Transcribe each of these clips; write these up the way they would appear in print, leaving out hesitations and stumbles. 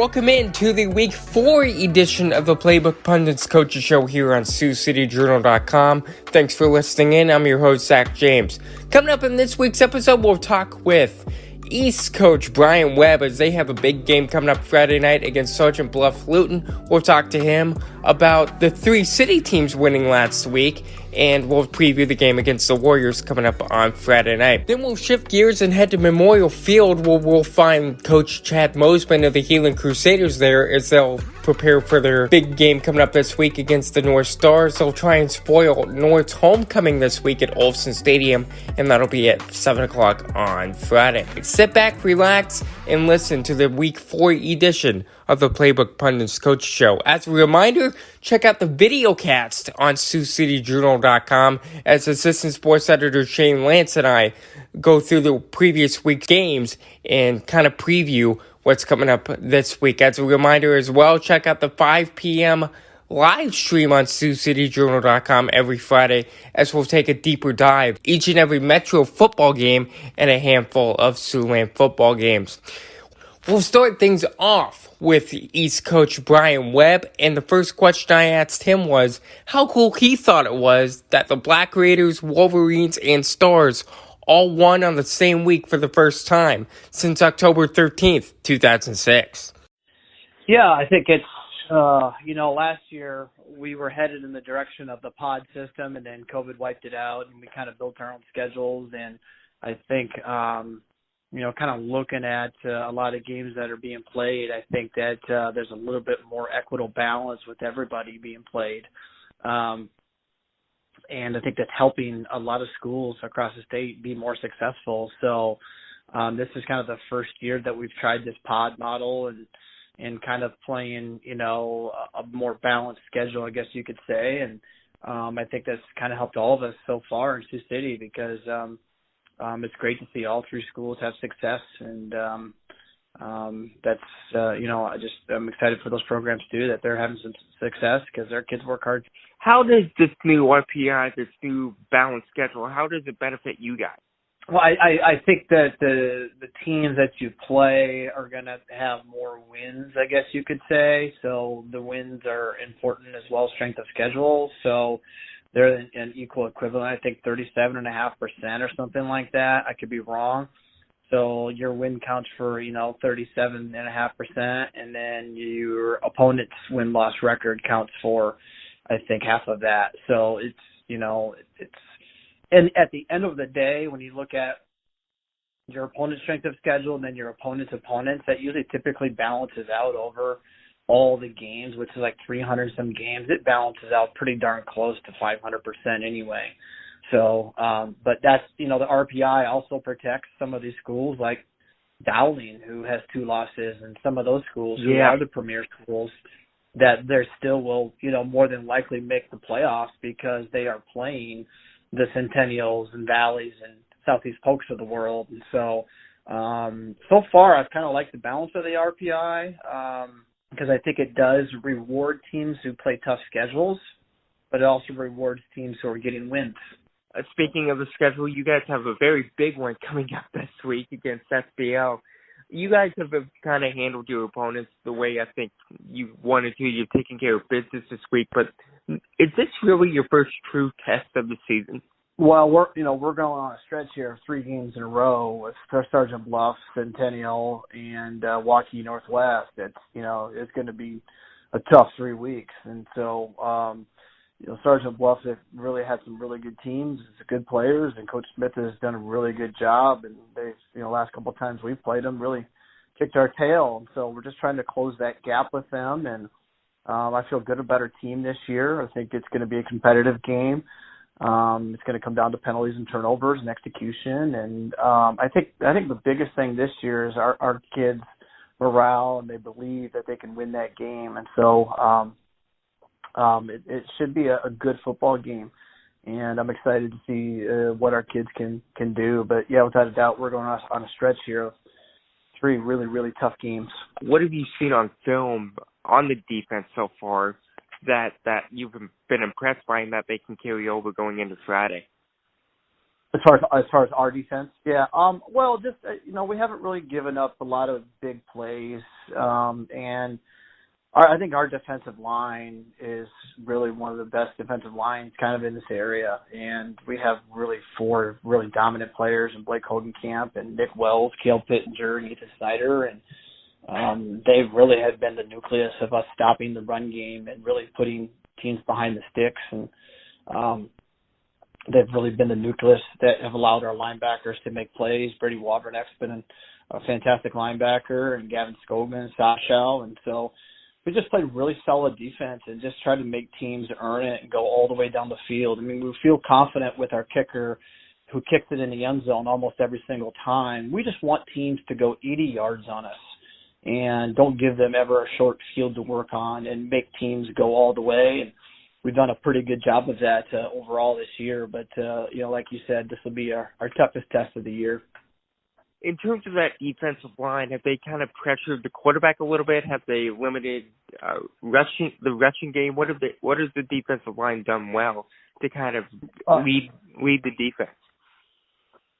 Welcome in to the Week 4 edition of the Playbook Pundits Coaches Show here on SiouxCityJournal.com. Thanks for listening in. I'm your host, Zach James. Coming up in this week's episode, we'll talk with East coach Brian Webb as they have a big game coming up Friday night against Sergeant Bluff-Luton. We'll talk to him about the three city teams winning last week, and we'll preview the game against the Warriors coming up on Friday night. Then we'll shift gears and head to Memorial Field, where we'll find Coach Chad Moseman of the Heelan Crusaders there as they'll prepare for their big game coming up this week against the North Stars. They'll try and spoil North's homecoming this week at Olsen Stadium, and that'll be at 7 o'clock on Friday. Sit back, relax, and listen to the Week 4 edition of the Playbook Pundits Coach Show. As a reminder, check out the video cast on SiouxCityJournal.com as Assistant Sports Editor Shane Lance and I go through the previous week's games and kind of preview what's coming up this week. As a reminder as well, check out the 5 p.m. live stream on SiouxCityJournal.com every Friday as we'll take a deeper dive each and every Metro football game and a handful of Siouxland football games. We'll start things off with East coach Brian Webb, and the first question I asked him was how cool he thought it was that the Black Raiders, Wolverines, and Stars all won on the same week for the first time since October 13th, 2006. Yeah, I think it's, last year we were headed in the direction of the pod system, and then COVID wiped it out, and we kind of built our own schedules. And I think, kind of looking at a lot of games that are being played, I think that there's a little bit more equitable balance with everybody being played. And I think that's helping a lot of schools across the state be more successful. So this is kind of the first year that we've tried this pod model and kind of playing, a more balanced schedule, I guess you could say. And I think that's kind of helped all of us so far in Sioux City because it's great to see all three schools have success. And that's, I'm excited for those programs too, that they're having some success because their kids work hard. How does this new RPI, this new balanced schedule, how does it benefit you guys? Well, I think that the teams that you play are going to have more wins, I guess you could say. So the wins are important as well as strength of schedule. So they're an equal equivalent, I think 37.5% or something like that. I could be wrong. So your win counts for, 37.5%, and then your opponent's win-loss record counts for, I think, half of that. So it's, and at the end of the day, when you look at your opponent's strength of schedule and then your opponent's opponents, that usually typically balances out over all the games, which is like 300 some games. It balances out pretty darn close to 500% anyway. So, but that's, the RPI also protects some of these schools like Dowling, who has 2 losses, and some of those schools who are the premier schools that they still will, more than likely make the playoffs because they are playing the Centennials and Valleys and Southeast Pokes of the world. And so, so far I've kind of liked the balance of the RPI because I think it does reward teams who play tough schedules, but it also rewards teams who are getting wins. Speaking of the schedule, you guys have a very big one coming up this week against SBL. You guys have kind of handled your opponents the way I think you wanted to. You've taken care of business this week, but is this really your first true test of the season? Well, we're going on a stretch here of 3 games in a row with Sergeant Bluff, Centennial, and Waukee Northwest. It's going to be a tough 3 weeks, and so Sergeant Bluff have really had some really good teams, good players, and Coach Smith has done a really good job. And they've, last couple of times we've played them, really kicked our tail. And so we're just trying to close that gap with them. And I feel good about our team this year. I think it's going to be a competitive game. It's going to come down to penalties and turnovers and execution. And I think the biggest thing this year is our kids' morale, and they believe that they can win that game. And so it should be a good football game, and I'm excited to see what our kids can do. But, yeah, without a doubt, we're going on a stretch here of 3 really, really tough games. What have you seen on film on the defense so far that you've been impressed by and that they can carry over going into Friday? As far as our defense, yeah. Well, just we haven't really given up a lot of big plays, and I think our defensive line is really one of the best defensive lines kind of in this area, and we have really four really dominant players in Blake Hogenkamp and Nick Wells, Cale Pittenger, and Ethan Snyder, and they really have been the nucleus of us stopping the run game and really putting teams behind the sticks, and they've really been the nucleus that have allowed our linebackers to make plays. Brady Wawrinek's been a fantastic linebacker, and Gavin Skogman, Sasha, and so we just played really solid defense and just tried to make teams earn it and go all the way down the field. I mean, we feel confident with our kicker who kicks it in the end zone almost every single time. We just want teams to go 80 yards on us and don't give them ever a short field to work on and make teams go all the way. And we've done a pretty good job of that overall this year. But, like you said, this will be our toughest test of the year. In terms of that defensive line, have they kind of pressured the quarterback a little bit? Have they limited the rushing game? What has the defensive line done well to kind of lead the defense?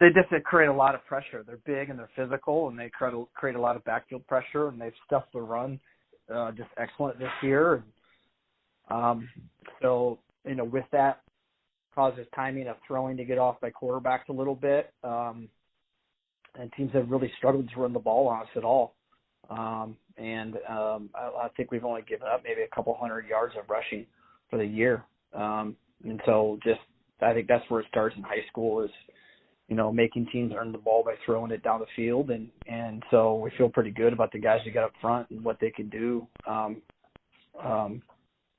They just create a lot of pressure. They're big and they're physical, and they create a lot of backfield pressure, and they've stuffed the run just excellent this year. So with that causes timing of throwing to get off by quarterbacks a little bit. And teams have really struggled to run the ball on us at all. I think we've only given up maybe a couple hundred yards of rushing for the year. And so I think that's where it starts in high school is, making teams earn the ball by throwing it down the field. And so we feel pretty good about the guys who got up front and what they can do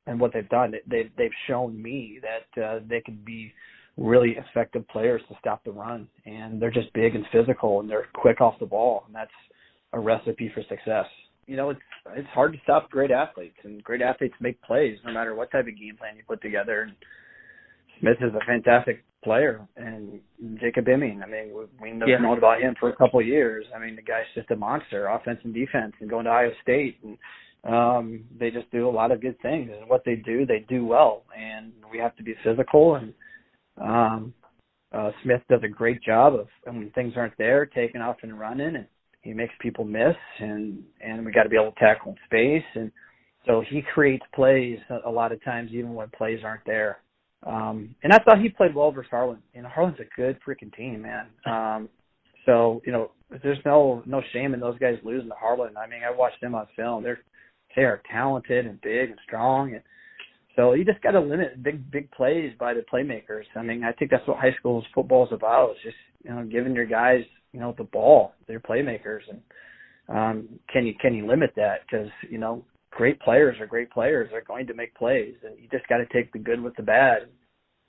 and what they've done. They've shown me that they can be really effective players to stop the run, and they're just big and physical, and they're quick off the ball, and that's a recipe for success. It's hard to stop great athletes, and great athletes make plays no matter what type of game plan you put together. And Smith is a fantastic player, and Jacob Imming, I mean, we've known about him for a couple of years. I mean, the guy's just a monster, offense and defense, and going to Iowa State, and they just do a lot of good things, and what they do well, and we have to be physical. And Smith does a great job of, when things aren't there, taking off and running, and he makes people miss, and we got to be able to tackle in space. And so he creates plays a lot of times, even when plays aren't there. And I thought he played well versus Harlan. Harlan's a good freaking team, man. So, there's no shame in those guys losing to Harlan. I mean, I watched them on film. They are talented and big and strong, and so you just got to limit big plays by the playmakers. I mean, I think that's what high school football is about. It's just, giving your guys, the ball, their playmakers. And can you limit that? Because, great players are great players. They're going to make plays. And you just got to take the good with the bad.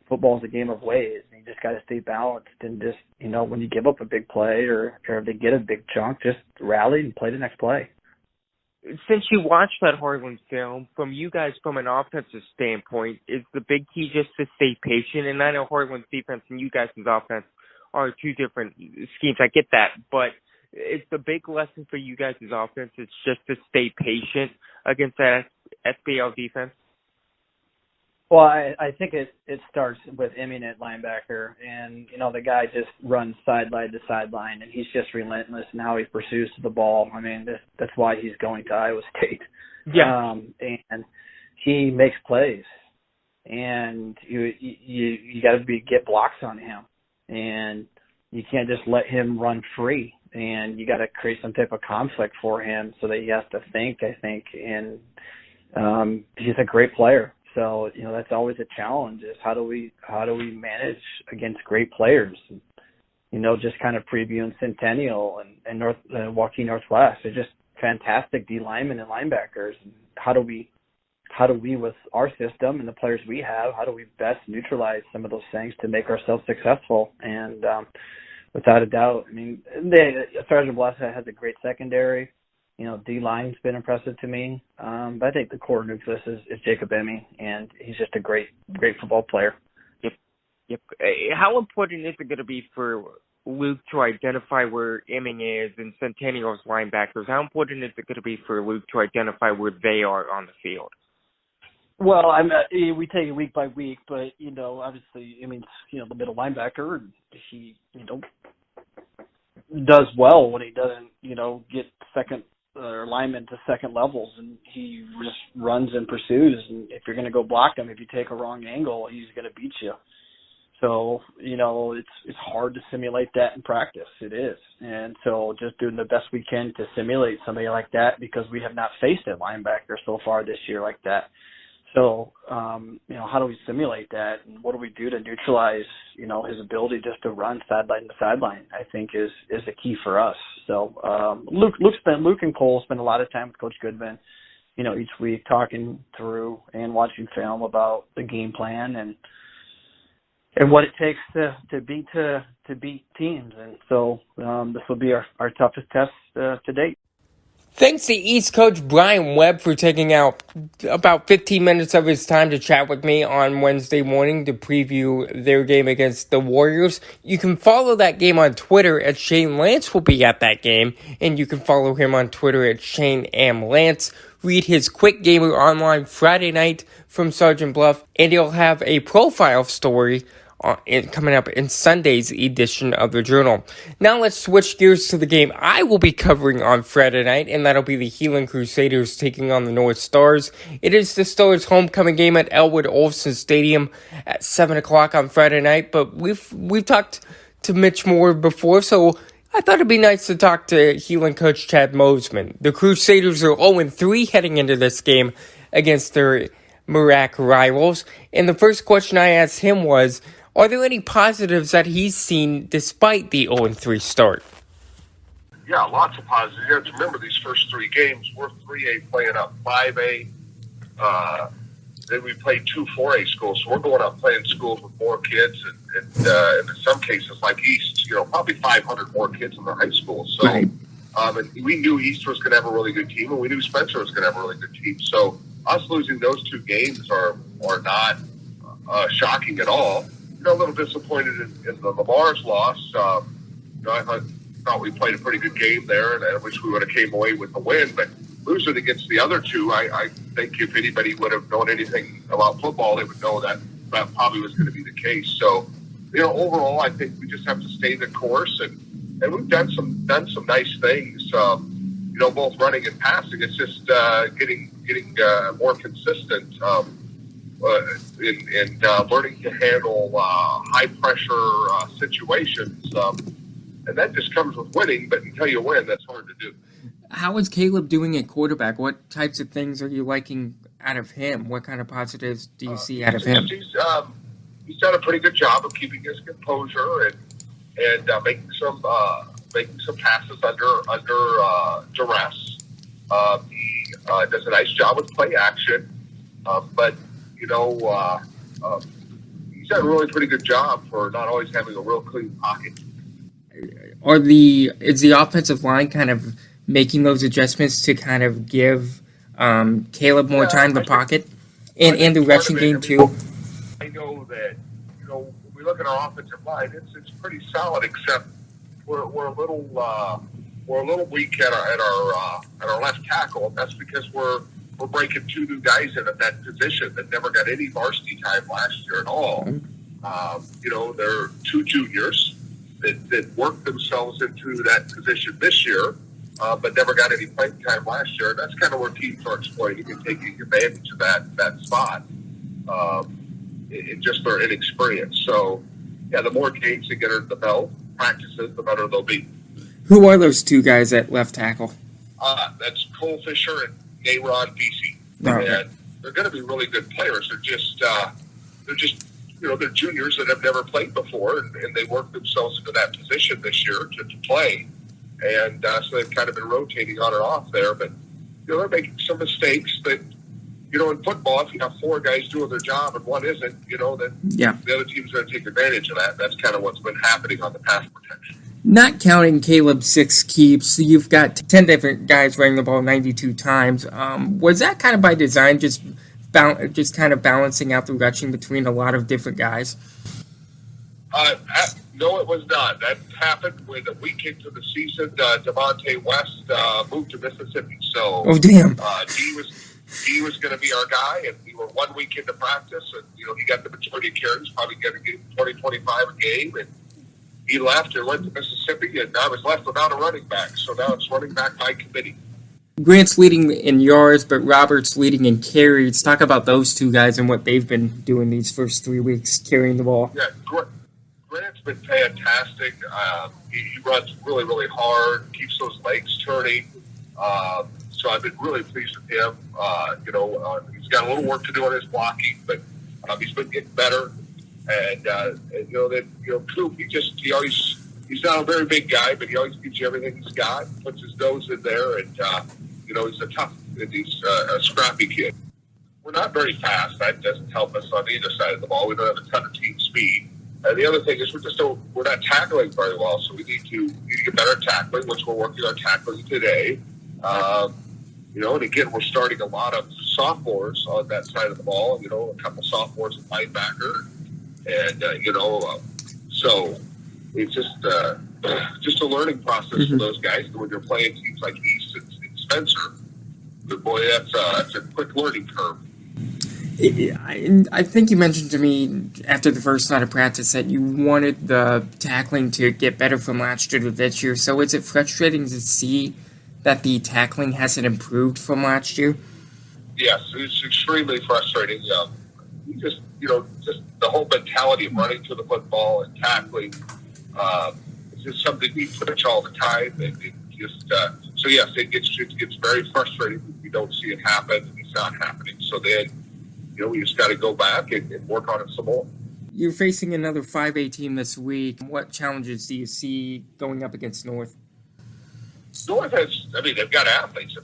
Football is a game of ways. And you just got to stay balanced. And just, when you give up a big play or if they get a big chunk, just rally and play the next play. Since you watched that Harlan film, from you guys, from an offensive standpoint, is the big key just to stay patient? And I know Harlan's defense and you guys' offense are two different schemes. I get that. But it's the big lesson for you guys' offense. It's just to stay patient against that SBL defense? Well, I think it starts with eminent linebacker, and the guy just runs sideline to sideline, and he's just relentless in how he pursues the ball. I mean, that's why he's going to Iowa State. Yeah, and he makes plays, and you got to get blocks on him, and you can't just let him run free, and you got to create some type of conflict for him so that he has to think. I think, and he's a great player. So, that's always a challenge is how do we manage against great players? And, just kind of previewing Centennial and Waukee Northwest. They're just fantastic D linemen and linebackers. And how do we with our system and the players we have, how do we best neutralize some of those things to make ourselves successful? And without a doubt, I mean, Sergeant Bluff-Luton has a great secondary. D-line's been impressive to me. But I think the core nucleus is Jacob Imming, and he's just a great football player. Yep. How important is it going to be for Luke to identify where Imming is and Centennial's linebackers? How important is it going to be for Luke to identify where they are on the field? Well, we take it week by week, but obviously, the middle linebacker, he does well when he doesn't get second lineman to second levels, and he just runs and pursues. And if you're going to go block him, if you take a wrong angle, he's going to beat you. So, it's hard to simulate that in practice. It is. And so just doing the best we can to simulate somebody like that, because we have not faced a linebacker so far this year like that. So, how do we simulate that, and what do we do to neutralize, his ability just to run sideline to sideline, I think is a key for us. So, Luke and Cole spend a lot of time with Coach Goodman, each week talking through and watching film about the game plan and what it takes to beat teams. And so this will be our toughest test to date. Thanks to East coach Brian Webb for taking out about 15 minutes of his time to chat with me on Wednesday morning to preview their game against the Warriors. You can follow that game on Twitter at Shane Lance will be at that game, and you can follow him on Twitter at Shane M. Lance. Read his Quick Gamer online Friday night from Sergeant Bluff, and he'll have a profile story coming up in Sunday's edition of the Journal. Now let's switch gears to the game I will be covering on Friday night, and that'll be the Heelan Crusaders taking on the North Stars. It is the Stars' homecoming game at Elwood Olson Stadium at 7 o'clock on Friday night, but we've talked to Mitch Moore before, so I thought it'd be nice to talk to Heelan coach Chad Moseman. The Crusaders are 0-3 heading into this game against their Marac rivals, and the first question I asked him was, are there any positives that he's seen despite the 0-3 start? Yeah, lots of positives. You have to remember these first three games, we're 3A playing up 5A. Then we played 2 4A schools, so we're going out playing schools with more kids, and in some cases, like East, probably 500 more kids in the high school. So, right. And we knew East was going to have a really good team, and we knew Spencer was going to have a really good team. So, us losing those 2 games are not shocking at all. A little disappointed in the Lamar's loss. I thought we played a pretty good game there, and I wish we would have came away with the win. But losing against the other 2, I think if anybody would have known anything about football, they would know that probably was going to be the case. So, overall, I think we just have to stay the course, and we've done some nice things. Both running and passing. It's just getting more consistent. And learning to handle high-pressure situations. And that just comes with winning, but until you win, that's hard to do. How is Caleb doing at quarterback? What types of things are you liking out of him? What kind of positives do you see out of him? He's done a pretty good job of keeping his composure and making some passes under duress. He does a nice job with play action, but he's done a really pretty good job for not always having a real clean pocket. Is the offensive line kind of making those adjustments to kind of give Caleb more time in the pocket and the rushing game too? I know that when we look at our offensive line, it's pretty solid, except we're a little weak at our left tackle, and that's because we're breaking 2 new guys in at that position that never got any varsity time last year at all. They're 2 juniors that worked themselves into that position this year, but never got any playing time last year. And that's kind of where teams are exploiting and taking advantage of that spot in just their inexperience. So, yeah, the more games they get under the belt, practices, the better they'll be. Who are those 2 guys at left tackle? That's Cole Fisher and Nayron DC. Okay. And they're going to be really good players. They're just they're juniors that have never played before, and they worked themselves into that position this year to play. And so they've kind of been rotating on and off there. But, they're making some mistakes that, in football, if you have 4 guys doing their job and 1 isn't, then the other team's going to take advantage of that. That's kind of what's been happening on the pass protection. Not counting Caleb's 6 keeps, you've got 10 different guys running the ball 92 times. Was that kind of by design, just kind of balancing out the rushing between a lot of different guys? No, it was not. That happened when a week into the season, Devontae West moved to Mississippi. So, oh damn! he was going to be our guy, and we were 1 week into practice, and, he got the majority of carries, probably going to get 20, 25 a game, and he left and went to Mississippi, and I was left without a running back, so now it's running back by committee. Grant's leading in yards, but Robert's leading in carries. Talk about those two guys and what they've been doing these first 3 weeks, carrying the ball. Yeah, Grant's been fantastic. He runs really, really hard, keeps those legs turning. So I've been really pleased with him. He's got a little work to do on his blocking, but he's been getting better. And Coop, he's not a very big guy, but he always gives you everything he's got, puts his nose in there, and he's a tough, and he's a scrappy kid. We're not very fast. That doesn't help us on either side of the ball. We don't have a ton of team speed. And the other thing is we're not tackling very well, so we need to get better at tackling, which we're working on tackling today. And again, we're starting a lot of sophomores on that side of the ball. A couple sophomores at linebacker, and so it's just a learning process for those guys. When you're playing teams like East and Spencer, but boy, that's a quick learning curve. I think you mentioned to me after the first night of practice that you wanted the tackling to get better from last year to this year. So is it frustrating to see that the tackling hasn't improved from last year? Yes, it's extremely frustrating. Just the whole mentality of running to the football and tackling. It's just something we push all the time, and so yes, it gets very frustrating when you don't see it happen and it's not happening. So then, we just got to go back and work on it some more. You're facing another 5A team this week. What challenges do you see going up against North? North they've got athletes.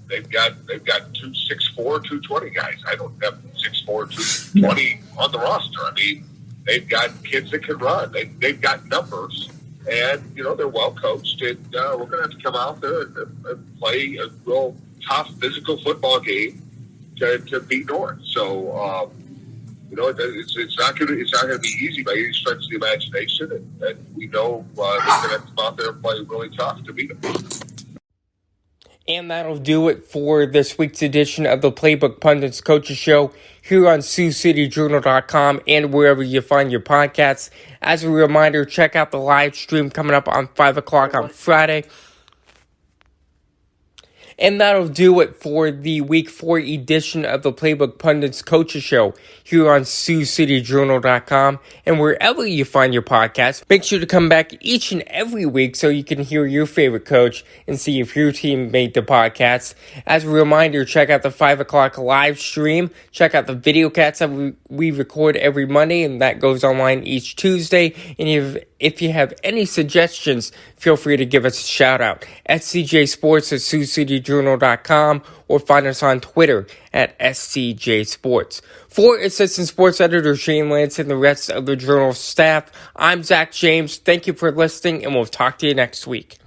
They've got 6'4", 220 guys. I don't have 6'4", 220 on the roster. They've got kids that can run. They've got numbers, and they're well coached. And we're going to have to come out there and play a real tough physical football game to beat North. So it's not going to be easy by any stretch of the imagination, and we know they're going to have to come out there and play really tough to beat them. And that'll do it for this week's edition of the Playbook Pundits Coaches Show here on SiouxCityJournal.com and wherever you find your podcasts. As a reminder, check out the live stream coming up on 5 o'clock on Friday. And that'll do it for the Week 4 edition of the Playbook Pundits Coaches Show here on SiouxCityJournal.com and wherever you find your podcasts. Make sure to come back each and every week so you can hear your favorite coach and see if your team made the podcast. As a reminder, check out the 5 o'clock live stream. Check out the video cats that we record every Monday, and that goes online each Tuesday. And if you have any suggestions, feel free to give us a shout out at CJ Sports at SiouxCityJournal.com or find us on Twitter at SCJ Sports. For Assistant Sports Editor Shane Lance and the rest of the Journal staff, I'm Zach James. Thank you for listening, and we'll talk to you next week.